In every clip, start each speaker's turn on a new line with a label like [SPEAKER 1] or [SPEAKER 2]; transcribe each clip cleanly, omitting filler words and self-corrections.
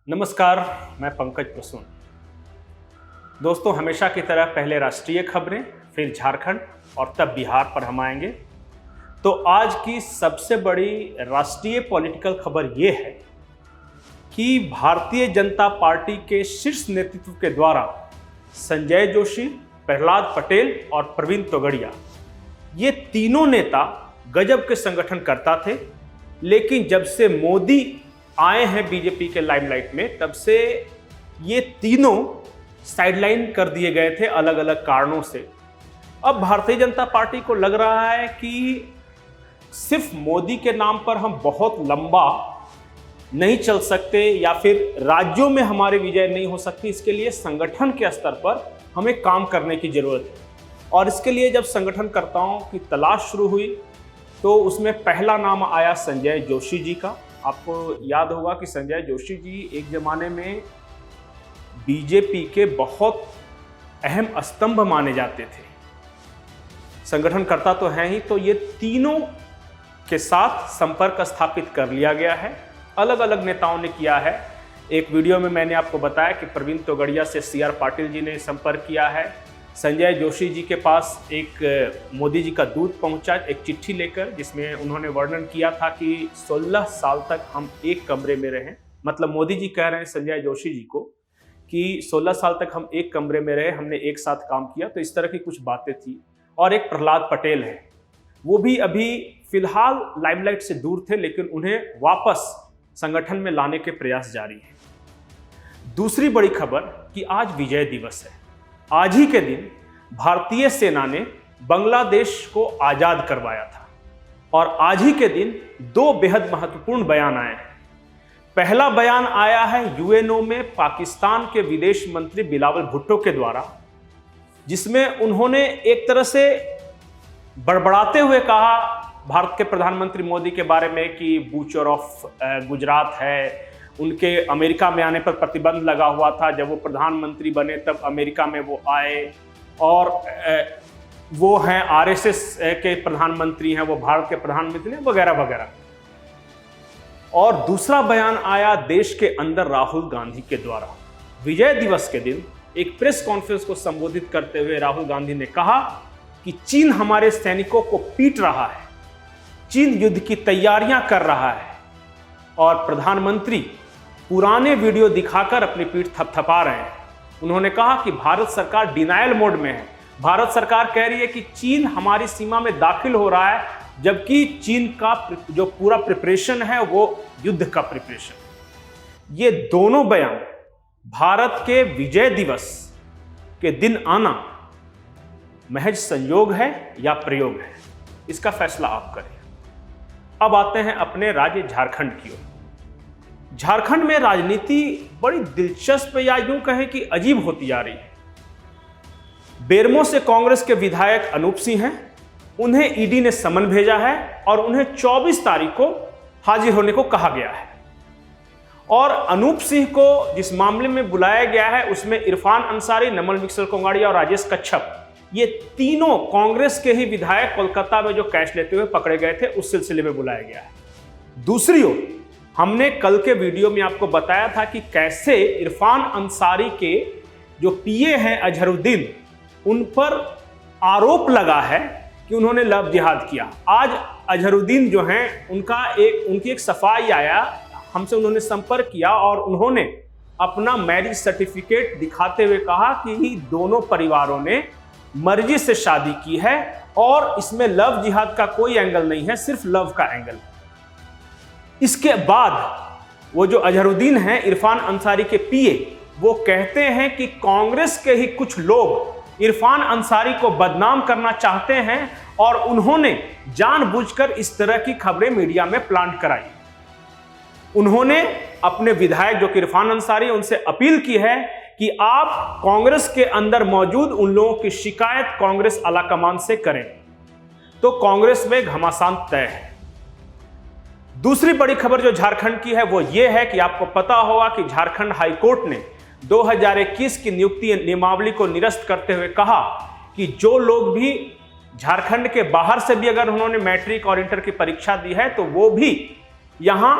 [SPEAKER 1] नमस्कार, मैं पंकज प्रसून। दोस्तों, हमेशा की तरह पहले राष्ट्रीय खबरें, फिर झारखंड और तब बिहार पर हम आएंगे। तो आज की सबसे बड़ी राष्ट्रीय पॉलिटिकल खबर ये है कि भारतीय जनता पार्टी के शीर्ष नेतृत्व के द्वारा संजय जोशी, प्रहलाद पटेल और प्रवीण तोगड़िया, ये तीनों नेता गजब के संगठन करता थे। लेकिन जब से मोदी आए हैं बीजेपी के लाइमलाइट में, तब से ये तीनों साइडलाइन कर दिए गए थे अलग अलग कारणों से। अब भारतीय जनता पार्टी को लग रहा है कि सिर्फ मोदी के नाम पर हम बहुत लंबा नहीं चल सकते या फिर राज्यों में हमारी विजय नहीं हो सकती। इसके लिए संगठन के स्तर पर हमें काम करने की जरूरत है। और इसके लिए जब संगठनकर्ताओं की तलाश शुरू हुई तो उसमें पहला नाम आया संजय जोशी जी का। आपको याद होगा कि संजय जोशी जी एक जमाने में बीजेपी के बहुत अहम स्तंभ माने जाते थे। संगठनकर्ता तो हैं ही, तो ये तीनों के साथ संपर्क स्थापित कर लिया गया है। अलग अलग नेताओं ने किया है। एक वीडियो में मैंने आपको बताया कि प्रवीण तोगड़िया से CR पाटिल जी ने संपर्क किया है। संजय जोशी जी के पास एक मोदी जी का दूत पहुंचा, एक चिट्ठी लेकर, जिसमें उन्होंने वर्णन किया था कि 16 साल तक हम एक कमरे में रहें। मतलब मोदी जी कह रहे हैं संजय जोशी जी को कि 16 साल तक हम एक कमरे में रहे, हमने एक साथ काम किया। तो इस तरह की कुछ बातें थी। और एक प्रहलाद पटेल है, वो भी अभी फिलहाल लाइमलाइट से दूर थे, लेकिन उन्हें वापस संगठन में लाने के प्रयास जारी हैं। दूसरी बड़ी खबर कि आज विजय दिवस है। आज ही के दिन भारतीय सेना ने बांग्लादेश को आजाद करवाया था। और आज ही के दिन दो बेहद महत्वपूर्ण बयान आए हैं। पहला बयान आया है UNO में पाकिस्तान के विदेश मंत्री बिलावल भुट्टो के द्वारा, जिसमें उन्होंने एक तरह से बड़बड़ाते हुए कहा भारत के प्रधानमंत्री मोदी के बारे में कि बूचर ऑफ गुजरात है, उनके अमेरिका में आने पर प्रतिबंध लगा हुआ था। जब वो प्रधानमंत्री बने तब अमेरिका में वो आए, और वो हैं RSS के प्रधानमंत्री हैं, वो भारत के प्रधानमंत्री हैं, वगैरह वगैरह। और दूसरा बयान आया देश के अंदर राहुल गांधी के द्वारा। विजय दिवस के दिन एक प्रेस कॉन्फ्रेंस को संबोधित करते हुए राहुल गांधी ने कहा कि चीन हमारे सैनिकों को पीट रहा है, चीन युद्ध की तैयारियां कर रहा है, और प्रधानमंत्री पुराने वीडियो दिखाकर अपनी पीठ थपथपा रहे हैं। उन्होंने कहा कि भारत सरकार डिनायल मोड में है। भारत सरकार कह रही है कि चीन हमारी सीमा में दाखिल हो रहा है, जबकि चीन का जो पूरा प्रिपरेशन है वो युद्ध का प्रिपरेशन। ये दोनों बयान भारत के विजय दिवस के दिन आना महज संयोग है या प्रयोग है, इसका फैसला आप करें। अब आते हैं अपने राज्य झारखंड की ओर। झारखंड में राजनीति बड़ी दिलचस्प या यूं कहें कि अजीब होती जा रही है। बेरमो से कांग्रेस के विधायक अनूप सिंह हैं, उन्हें ईडी ने समन भेजा है और उन्हें 24 तारीख को हाजिर होने को कहा गया है। और अनूप सिंह को जिस मामले में बुलाया गया है उसमें इरफान अंसारी, नमल मिश्र कोंगाड़िया और राजेश कच्छप, ये तीनों कांग्रेस के ही विधायक कोलकाता में जो कैश लेते हुए पकड़े गए थे, उस सिलसिले में बुलाया गया है। दूसरी ओर हमने कल के वीडियो में आपको बताया था कि कैसे इरफान अंसारी के जो PA हैं अजहरुद्दीन, उन पर आरोप लगा है कि उन्होंने लव जिहाद किया। आज अजहरुद्दीन जो हैं उनकी एक सफाई आया, हमसे उन्होंने संपर्क किया और उन्होंने अपना मैरिज सर्टिफिकेट दिखाते हुए कहा कि दोनों परिवारों ने मर्जी से शादी की है और इसमें लव जिहाद का कोई एंगल नहीं है, सिर्फ लव का एंगल। इसके बाद वो जो अजहरुद्दीन हैं, इरफान अंसारी के PA, वो कहते हैं कि कांग्रेस के ही कुछ लोग इरफान अंसारी को बदनाम करना चाहते हैं और उन्होंने जानबूझकर इस तरह की खबरें मीडिया में प्लांट कराई। उन्होंने अपने विधायक जो कि इरफान अंसारी, उनसे अपील की है कि आप कांग्रेस के अंदर मौजूद उन लोगों की शिकायत कांग्रेस आलाकमान से करें। तो कांग्रेस में घमासान तय है। दूसरी बड़ी खबर जो झारखंड की है वो ये है कि आपको पता होगा कि झारखंड हाईकोर्ट ने 2021 की नियुक्ति नियमावली को निरस्त करते हुए कहा कि जो लोग भी झारखंड के बाहर से भी अगर उन्होंने मैट्रिक और इंटर की परीक्षा दी है तो वो भी यहाँ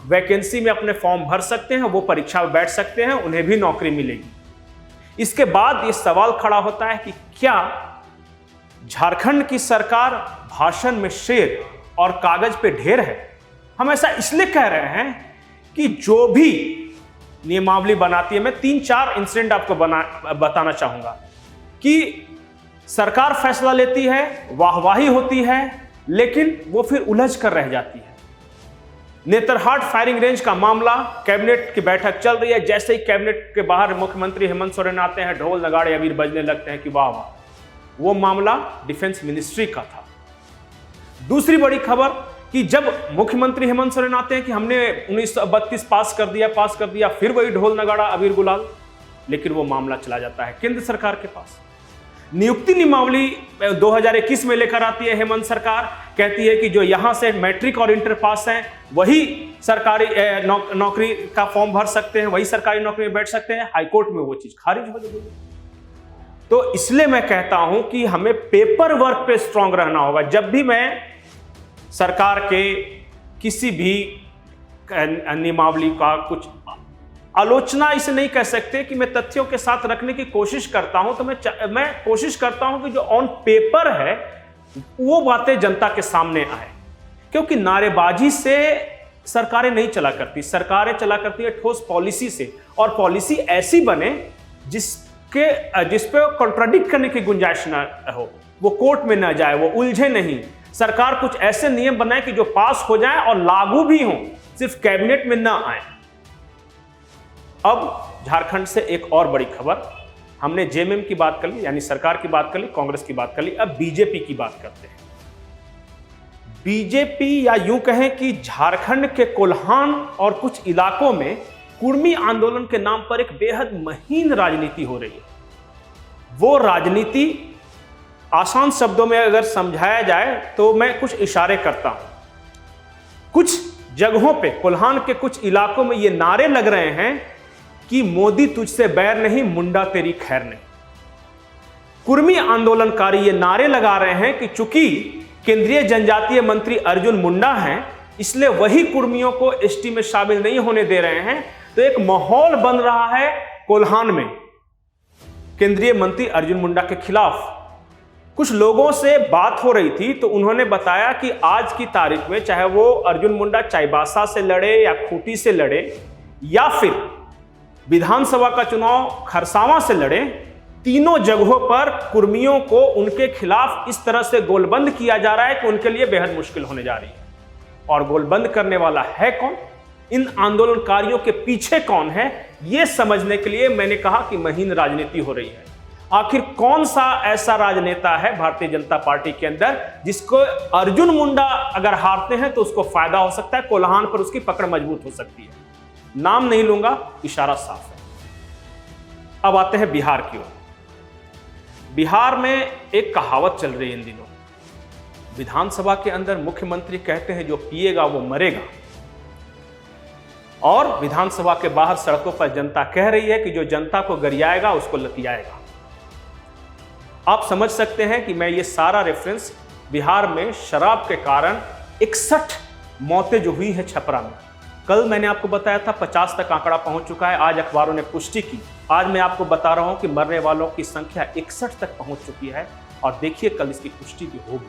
[SPEAKER 1] वैकेंसी में अपने फॉर्म भर सकते हैं, वो परीक्षा में बैठ सकते हैं, उन्हें भी नौकरी मिलेगी। इसके बाद ये सवाल खड़ा होता है कि क्या झारखंड की सरकार भाषण में शेर और कागज पे ढेर है? हम ऐसा इसलिए कह रहे हैं कि जो भी नियमावली बनाती है, मैं 3-4 इंसिडेंट आपको बताना चाहूंगा कि सरकार फैसला लेती है, वाहवाही होती है, लेकिन वो फिर उलझ कर रह जाती है। नेतरहाट फायरिंग रेंज का मामला, कैबिनेट की बैठक चल रही है, जैसे ही कैबिनेट के बाहर मुख्यमंत्री हेमंत सोरेन आते हैं, ढोल नगाड़े अबीर बजने लगते हैं कि वाह वाह। वो मामला डिफेंस मिनिस्ट्री का था। दूसरी बड़ी खबर कि जब मुख्यमंत्री हेमंत सोरेन आते हैं कि हमने 1932 पास कर दिया, फिर वही ढोल नगाड़ा अबीर गुलाल, लेकिन वो मामला चला जाता है केंद्र सरकार के पास। नियुक्ति नियमावली 2021 में लेकर आती है हेमंत सरकार, कहती है कि जो यहां से मैट्रिक और इंटर पास हैं वही सरकारी नौकरी का फॉर्म भर सकते हैं, वही सरकारी नौकरी में बैठ सकते हैं। हाईकोर्ट में वो चीज खारिज हो गई। तो इसलिए मैं कहता हूं कि हमें पेपर वर्क पे स्ट्रांग रहना होगा। जब भी मैं सरकार के किसी भी नियमावली का कुछ आलोचना इसे नहीं कह सकते कि मैं तथ्यों के साथ रखने की कोशिश करता हूं, तो मैं कोशिश करता हूं कि जो ऑन पेपर है वो बातें जनता के सामने आए, क्योंकि नारेबाजी से सरकारें नहीं चला करती। सरकारें चला करती है ठोस पॉलिसी से, और पॉलिसी ऐसी बने जिस पे कॉन्ट्राडिक्ट करने की गुंजाइश ना हो, वो कोर्ट में ना जाए, वो उलझे नहीं। सरकार कुछ ऐसे नियम बनाए कि जो पास हो जाए और लागू भी हों, सिर्फ कैबिनेट में ना आए। अब झारखंड से एक और बड़ी खबर, हमने जेएमएम की बात कर ली, यानी सरकार की बात कर ली, कांग्रेस की बात कर ली, अब बीजेपी की बात करते हैं। बीजेपी, या यूं कहें कि झारखंड के कोल्हान और कुछ इलाकों में कुर्मी आंदोलन के नाम पर एक बेहद महीन राजनीति हो रही है। वो राजनीति आसान शब्दों में अगर समझाया जाए तो मैं कुछ इशारे करता हूं। कुछ जगहों पे, कोल्हान के कुछ इलाकों में ये नारे लग रहे हैं कि मोदी तुझसे बैर नहीं, मुंडा तेरी खैर नहीं। कुर्मी आंदोलनकारी ये नारे लगा रहे हैं कि चूंकि केंद्रीय जनजातीय मंत्री अर्जुन मुंडा हैं, इसलिए वही कुर्मियों को एसटी में शामिल नहीं होने दे रहे हैं। तो एक माहौल बन रहा है कोल्हान में केंद्रीय मंत्री अर्जुन मुंडा के खिलाफ। कुछ लोगों से बात हो रही थी तो उन्होंने बताया कि आज की तारीख में चाहे वो अर्जुन मुंडा चाईबासा से लड़े या खूंटी से लड़े या फिर विधानसभा का चुनाव खरसावां से लड़े, तीनों जगहों पर कुर्मियों को उनके खिलाफ इस तरह से गोलबंद किया जा रहा है कि उनके लिए बेहद मुश्किल होने जा रही है। और गोलबंद करने वाला है कौन, इन आंदोलनकारियों के पीछे कौन है, यह समझने के लिए मैंने कहा कि महीन राजनीति हो रही है। आखिर कौन सा ऐसा राजनेता है भारतीय जनता पार्टी के अंदर जिसको अर्जुन मुंडा अगर हारते हैं तो उसको फायदा हो सकता है, कोल्हान पर उसकी पकड़ मजबूत हो सकती है। नाम नहीं लूंगा, इशारा साफ है। अब आते हैं बिहार की ओर। बिहार में एक कहावत चल रही है इन दिनों, विधानसभा के अंदर मुख्यमंत्री कहते हैं जो पिएगा वो मरेगा, और विधानसभा के बाहर सड़कों पर जनता कह रही है कि जो जनता को गरियाएगा उसको लतियाएगा। आप समझ सकते हैं कि मैं ये सारा रेफरेंस बिहार में शराब के कारण 61 मौतें जो हुई है छपरा में। कल मैंने आपको बताया था 50 तक आंकड़ा पहुंच चुका है, आज अखबारों ने पुष्टि की। आज मैं आपको बता रहा हूं कि मरने वालों की संख्या 61 तक पहुंच चुकी है, और देखिए कल इसकी पुष्टि भी होगी।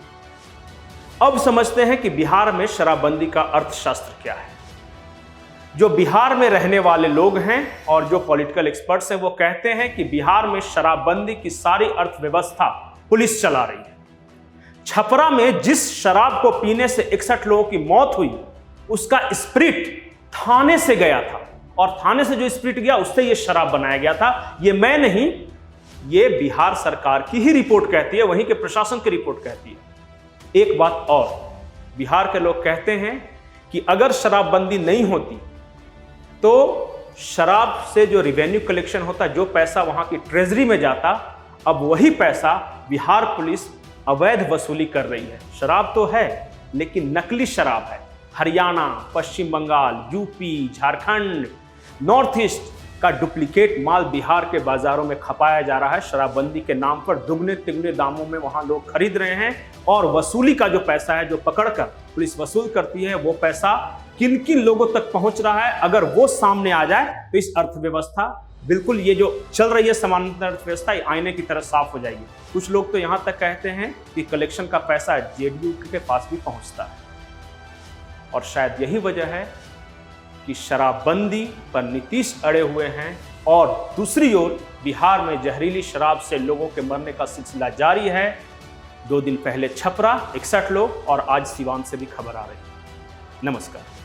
[SPEAKER 1] अब समझते हैं कि बिहार में शराबबंदी का अर्थशास्त्र क्या है। जो बिहार में रहने वाले लोग हैं और जो पॉलिटिकल एक्सपर्ट्स हैं वो कहते हैं कि बिहार में शराबबंदी की सारी अर्थव्यवस्था पुलिस चला रही है। छपरा में जिस शराब को पीने से 61 लोगों की मौत हुई, उसका स्प्रिट थाने से गया था, और थाने से जो स्प्रिट गया उससे ये शराब बनाया गया था। ये मैं नहीं, ये बिहार सरकार की ही रिपोर्ट कहती है, वहीं के प्रशासन की रिपोर्ट कहती है। एक बात और, बिहार के लोग कहते हैं कि अगर शराबबंदी नहीं होती तो शराब से जो रिवेन्यू कलेक्शन होता, जो पैसा वहां की ट्रेजरी में जाता, अब वही पैसा बिहार पुलिस अवैध वसूली कर रही है। शराब तो है लेकिन नकली शराब है। Haryana, Paschim Bengal, UP, Jharkhand, north east, का डुप्लीकेट माल बिहार के बाजारों में खपाया जा रहा है। शराबबंदी के नाम पर दुगने तिगने दामों में वहां लोग खरीद रहे हैं और वसूली का जो पैसा है, जो पकड़कर पुलिस वसूल करती है, वो पैसा किन किन लोगों तक पहुंच रहा है, अगर वो सामने आ जाए तो इस अर्थव्यवस्था, बिल्कुल ये जो चल रही है समानांतर अर्थव्यवस्था, आईने की तरह साफ हो जाएगी। कुछ लोग तो यहां तक कहते हैं कि कलेक्शन का पैसा जेडीयू के पास भी पहुंचता है। और शायद यही वजह है कि शराबबंदी पर नीतीश अड़े हुए हैं और दूसरी ओर बिहार में जहरीली शराब से लोगों के मरने का सिलसिला जारी है। 2 दिन पहले छपरा 61 लोग और आज सिवान से भी खबर आ रही है। नमस्कार।